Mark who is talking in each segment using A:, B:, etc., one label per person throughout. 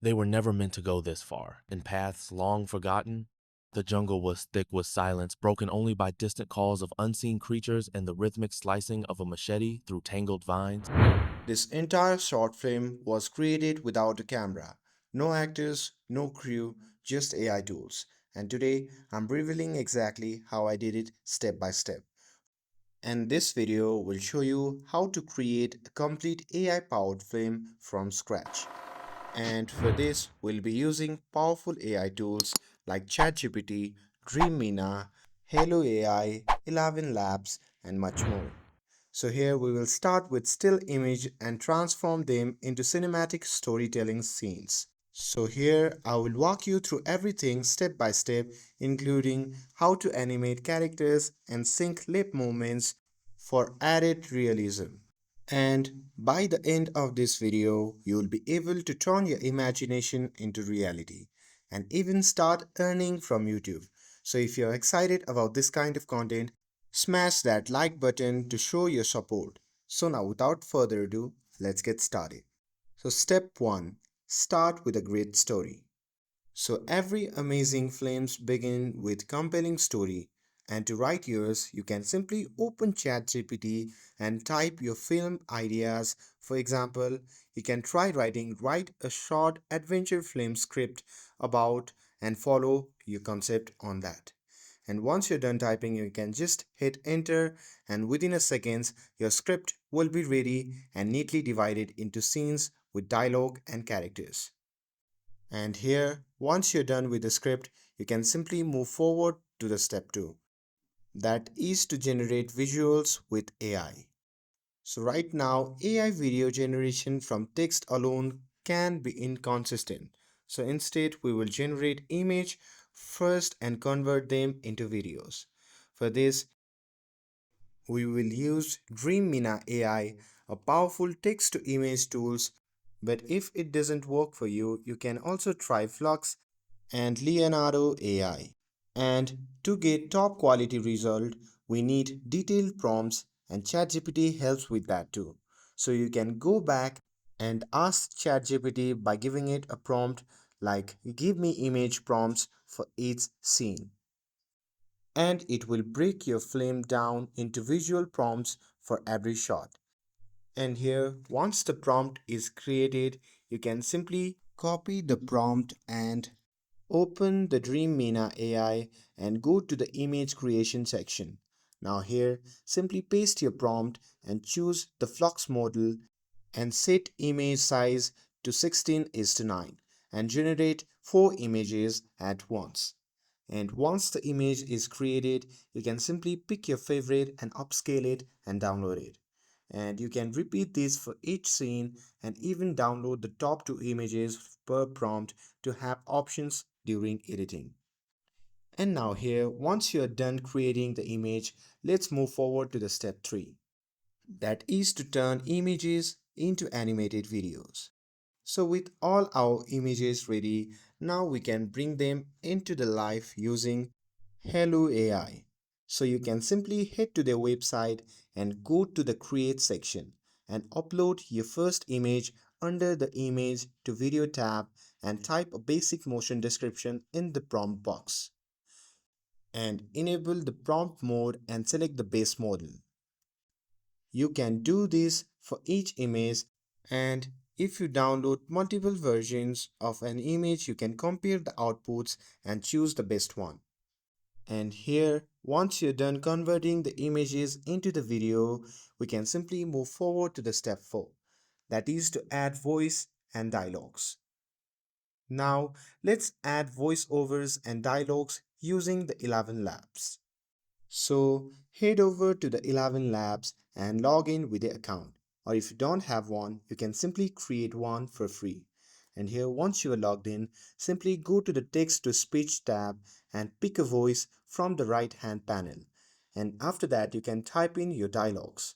A: They were never meant to go this far. In paths long forgotten, the jungle was thick with silence, broken only by distant calls of unseen creatures and the rhythmic slicing of a machete through tangled vines.
B: This entire short film was created without a camera. No actors, no crew, just AI tools. And today I'm revealing exactly how I did it step by step. And this video will show you how to create a complete AI powered film from scratch. And for this, we'll be using powerful AI tools like ChatGPT, Dreamina, Hailuo AI, 11 Labs, and much more. So here we will start with still image and transform them into cinematic storytelling scenes. So here I will walk you through everything step by step, including how to animate characters and sync lip movements for added realism. And by the end of this video, you will be able to turn your imagination into reality and even start earning from YouTube. So if you're excited about this kind of content, smash that like button to show your support. So now without further ado, let's get started. So step 1. Start with a great story. So every amazing films begin with compelling story, and to write yours, you can simply open ChatGPT and type your film ideas. For example, you can try write a short adventure film script about and follow your concept on that. And once you're done typing, you can just hit enter, and within a seconds, your script will be ready and neatly divided into scenes with dialogue and characters. And here, once you're done with the script, you can simply move forward to the step 2. That is to generate visuals with AI. So right now, AI video generation from text alone can be inconsistent. So instead, we will generate image first and convert them into videos. For this, we will use Dreamina AI, a powerful text to image tools. But if it doesn't work for you, you can also try Flux and Leonardo AI. And to get top quality result, we need detailed prompts and ChatGPT helps with that too. So you can go back and ask ChatGPT by giving it a prompt like give me image prompts for each scene. And it will break your film down into visual prompts for every shot. And here, once the prompt is created, you can simply copy the prompt and open the Dreamina AI and go to the image creation section. Now here, simply paste your prompt and choose the flux model and set image size to 16:9 and generate 4 images at once. And once the image is created, you can simply pick your favorite and upscale it and download it. And you can repeat this for each scene and even download the top 2 images per prompt to have options during editing. And now here, once you are done creating the image, let's move forward to the step 3. That is to turn images into animated videos. So with all our images ready, now we can bring them into the life using Hello AI. So you can simply head to their website and go to the create section and upload your first image under the image to video tab and type a basic motion description in the prompt box and enable the prompt mode and select the base model. You can do this for each image, and if you download multiple versions of an image, you can compare the outputs and choose the best one. And here, once you're done converting the images into the video, we can simply move forward to the step 4. That is to add voice and dialogues. Now, let's add voiceovers and dialogues using the 11 labs. So head over to the 11 Labs and log in with the account. Or if you don't have one, you can simply create one for free. And here, once you are logged in, simply go to the text to speech tab and pick a voice from the right hand panel. And after that, you can type in your dialogues.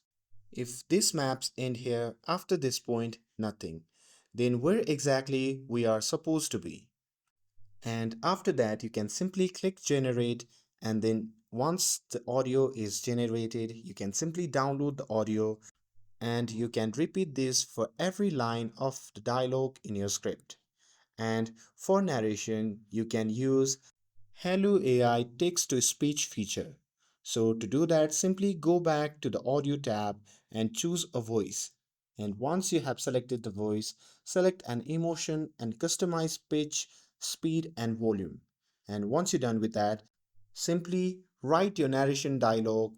B: If this maps end here after this point, nothing. Then where exactly we are supposed to be. And after that you can simply click generate, and then once the audio is generated you can simply download the audio and you can repeat this for every line of the dialogue in your script. And for narration, you can use Hailuo AI text to speech feature. So to do that, simply go back to the audio tab and choose a voice. And once you have selected the voice, select an emotion and customize pitch, speed, and volume. And once you're done with that, simply write your narration dialogue.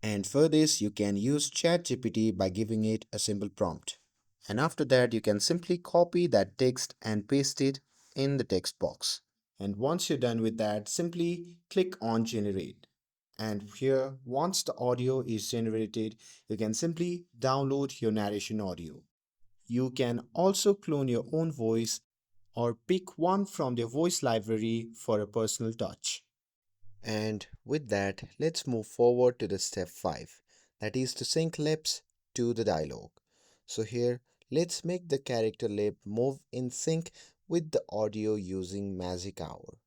B: And for this, you can use ChatGPT by giving it a simple prompt. And after that, you can simply copy that text and paste it in the text box. And once you're done with that, simply click on generate. And here, once the audio is generated, you can simply download your narration audio. You can also clone your own voice or pick one from their voice library for a personal touch. And with that, let's move forward to the step 5, that is to sync lips to the dialogue. So here, let's make the character lip move in sync with the audio using Magic Hour.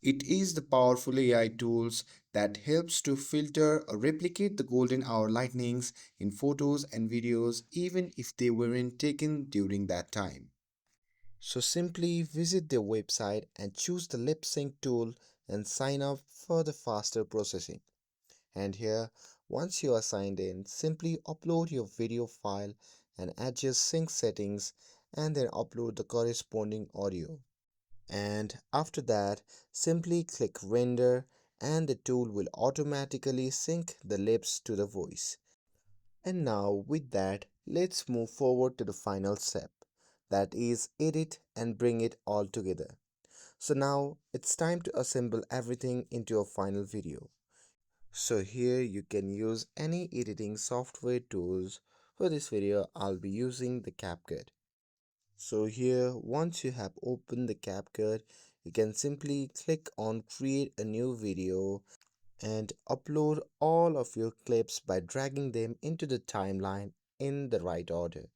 B: It is the powerful AI tools that helps to filter or replicate the golden hour lightnings in photos and videos even if they weren't taken during that time. So simply visit their website and choose the lip sync tool and sign up for the faster processing. And here, once you are signed in, simply upload your video file and adjust sync settings and then upload the corresponding audio. And after that, simply click render and the tool will automatically sync the lips to the voice. And now with that, let's move forward to the final step, that is edit and bring it all together. So now it's time to assemble everything into a final video. So here you can use any editing software tools. For this video, I'll be using the CapCut. So here, once you have opened the CapCut, you can simply click on create a new video and upload all of your clips by dragging them into the timeline in the right order.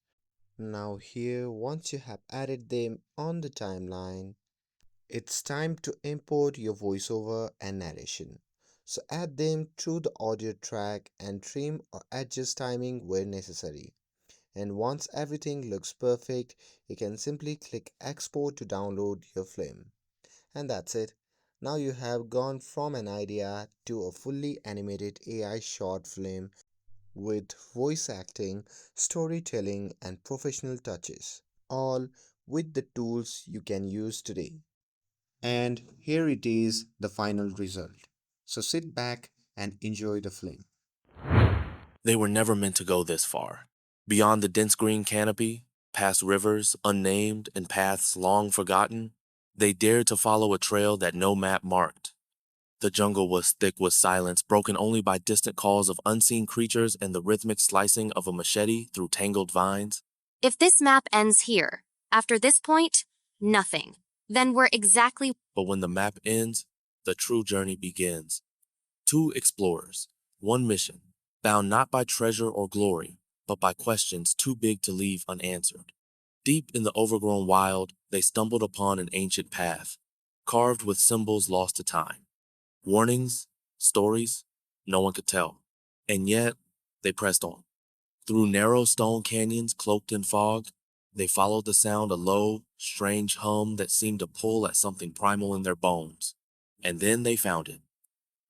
B: Now here, once you have added them on the timeline, it's time to import your voiceover and narration. So add them to the audio track and trim or adjust timing where necessary. And once everything looks perfect, you can simply click export to download your film. And that's it. Now you have gone from an idea to a fully animated AI short film with voice acting, storytelling, and professional touches, all with the tools you can use today. And here it is, the final result. So sit back and enjoy the film.
A: They were never meant to go this far. Beyond the dense green canopy, past rivers unnamed and paths long forgotten, they dared to follow a trail that no map marked. The jungle was thick with silence, broken only by distant calls of unseen creatures and the rhythmic slicing of a machete through tangled vines.
C: If this map ends here, after this point, nothing. Then we're exactly.
A: But when the map ends, the true journey begins. Two explorers, one mission, bound not by treasure or glory, but by questions too big to leave unanswered. Deep in the overgrown wild, they stumbled upon an ancient path, carved with symbols lost to time. Warnings, stories, no one could tell. And yet, they pressed on. Through narrow stone canyons cloaked in fog, they followed the sound, a low, strange hum that seemed to pull at something primal in their bones. And then they found it.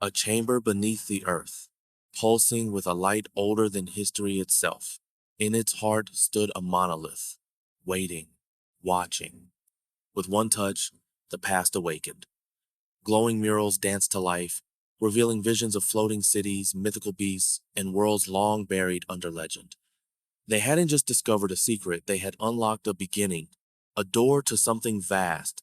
A: A chamber beneath the earth, pulsing with a light older than history itself. In its heart stood a monolith, waiting, watching. With one touch, the past awakened. Glowing murals danced to life, revealing visions of floating cities, mythical beasts, and worlds long buried under legend. They hadn't just discovered a secret, they had unlocked a beginning, a door to something vast,